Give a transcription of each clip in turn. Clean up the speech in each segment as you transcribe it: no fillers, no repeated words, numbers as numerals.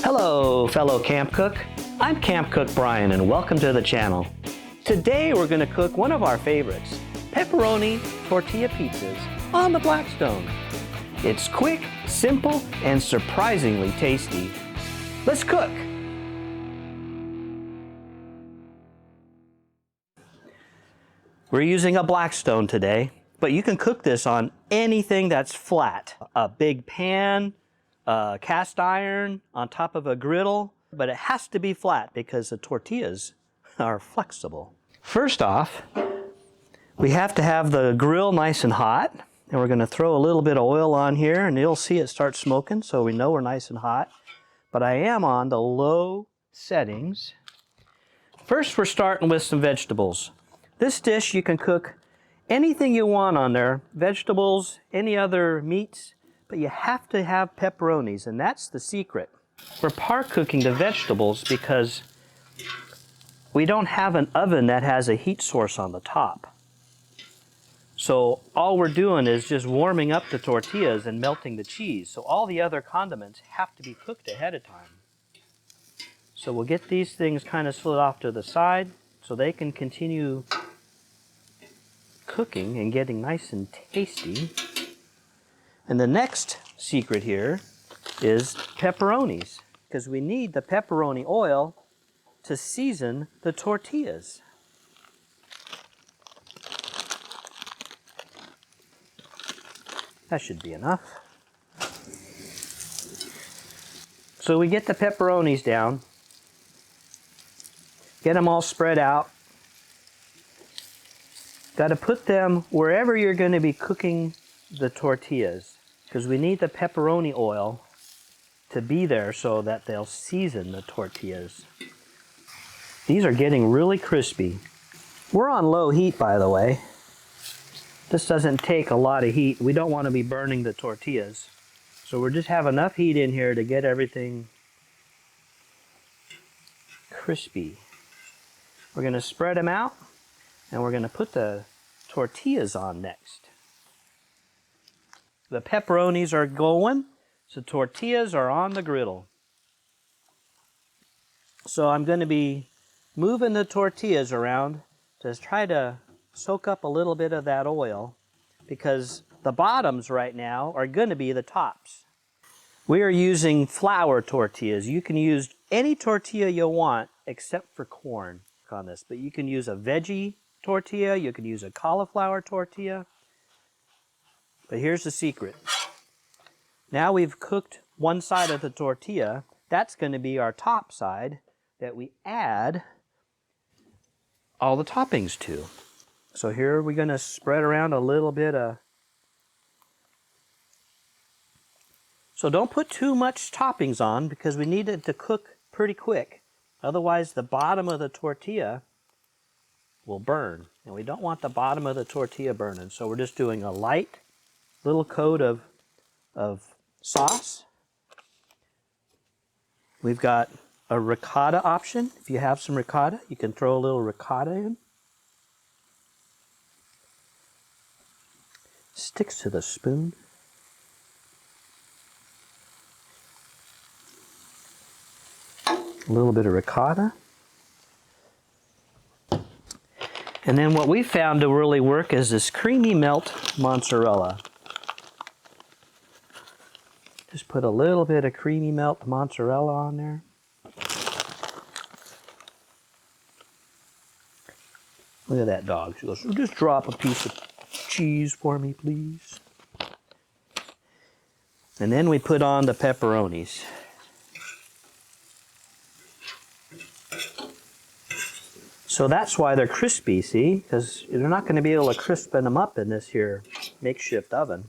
Hello, fellow camp cook. I'm Campcookbrian and welcome to the channel. Today we're going to cook one of our favorites, pepperoni tortilla pizzas on the Blackstone. It's quick, simple, and surprisingly tasty. Let's cook! We're using a Blackstone today, but you can cook this on anything that's flat. A big pan, a cast iron on top of a griddle, but it has to be flat because the tortillas are flexible. First off, we have to have the grill nice and hot, and we're going to throw a little bit of oil on here, and you'll see it start smoking, so we know we're nice and hot. But I am on the low settings. First, we're starting with some vegetables. This dish, you can cook anything you want on there, vegetables, any other meats, but you have to have pepperonis, and that's the secret. We're par cooking the vegetables because we don't have an oven that has a heat source on the top. So all we're doing is just warming up the tortillas and melting the cheese. So all the other condiments have to be cooked ahead of time. So we'll get these things kind of slid off to the side so they can continue cooking and getting nice and tasty. And the next secret here is pepperonis, because we need the pepperoni oil to season the tortillas. That should be enough. So we get the pepperonis down, get them all spread out. Got to put them wherever you're going to be cooking the tortillas, because we need the pepperoni oil to be there so that they'll season the tortillas. These are getting really crispy. We're on low heat, by the way. This doesn't take a lot of heat. We don't want to be burning the tortillas. So we'll just have enough heat in here to get everything crispy. We're going to spread them out, and we're going to put the tortillas on next. The pepperonis are going, so tortillas are on the griddle. So I'm going to be moving the tortillas around to try to soak up a little bit of that oil, because the bottoms right now are going to be the tops. We are using flour tortillas. You can use any tortilla you want except for corn on this, but you can use a veggie tortilla, you can use a cauliflower tortilla. But here's the secret. Now we've cooked one side of the tortilla. That's going to be our top side that we add all the toppings to. So here we're going to spread around a little bit of... So don't put too much toppings on because we need it to cook pretty quick. Otherwise the bottom of the tortilla will burn. And we don't want the bottom of the tortilla burning. So we're just doing a light little coat of sauce. We've got a ricotta option. If you have some ricotta, you can throw a little ricotta in. Sticks to the spoon. A little bit of ricotta. And then what we found to really work is this creamy melt mozzarella. Just put a little bit of creamy melt mozzarella on there. Look at that dog. She goes, just drop a piece of cheese for me, please. And then we put on the pepperonis. So that's why they're crispy, see? Because you're not going to be able to crispen them up in this here makeshift oven.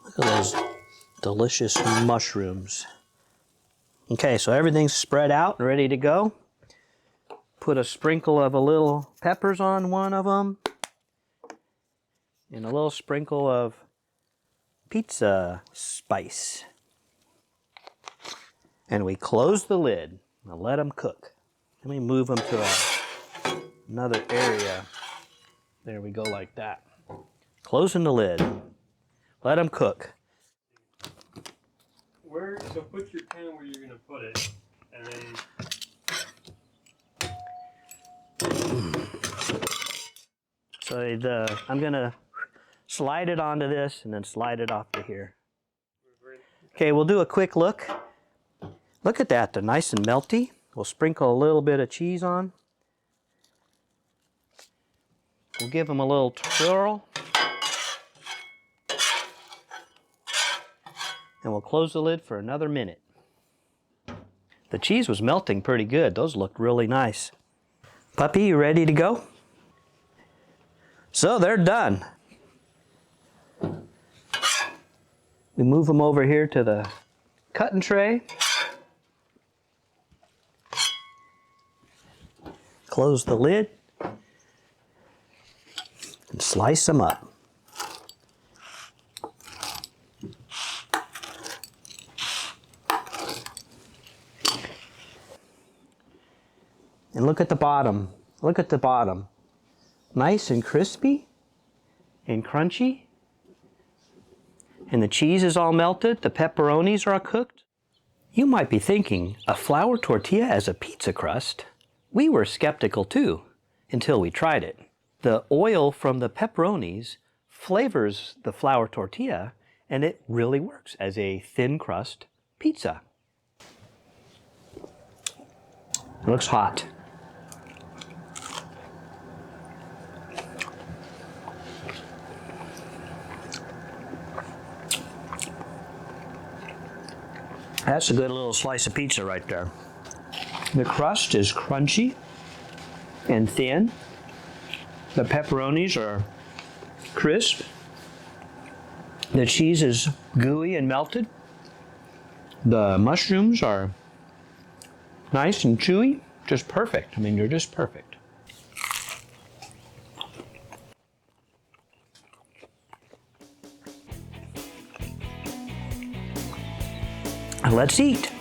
Look at those delicious mushrooms. Okay, so everything's spread out and ready to go. Put a sprinkle of a little peppers on one of them. And a little sprinkle of pizza spice. And we close the lid. Now let them cook. Let me move them to another area. There we go, like that. Closing the lid. Let them cook. So put your pan where you're going to put it, and then... So I'm going to slide it onto this and then slide it off to here. Okay, we'll do a quick look. Look at that, they're nice and melty. We'll sprinkle a little bit of cheese on. We'll give them a little twirl. And we'll close the lid for another minute. The cheese was melting pretty good. Those looked really nice. Puppy, you ready to go? So they're done. We move them over here to the cutting tray. Close the lid and slice them up. And look at the bottom. Look at the bottom. Nice and crispy and crunchy. And the cheese is all melted. The pepperonis are all cooked. You might be thinking, a flour tortilla as a pizza crust? We were skeptical too, until we tried it. The oil from the pepperonis flavors the flour tortilla, and it really works as a thin crust pizza. It looks hot. That's a good little slice of pizza right there. The crust is crunchy and thin. The pepperonis are crisp. The cheese is gooey and melted. The mushrooms are nice and chewy. Just perfect. I mean, they're just perfect. Let's eat.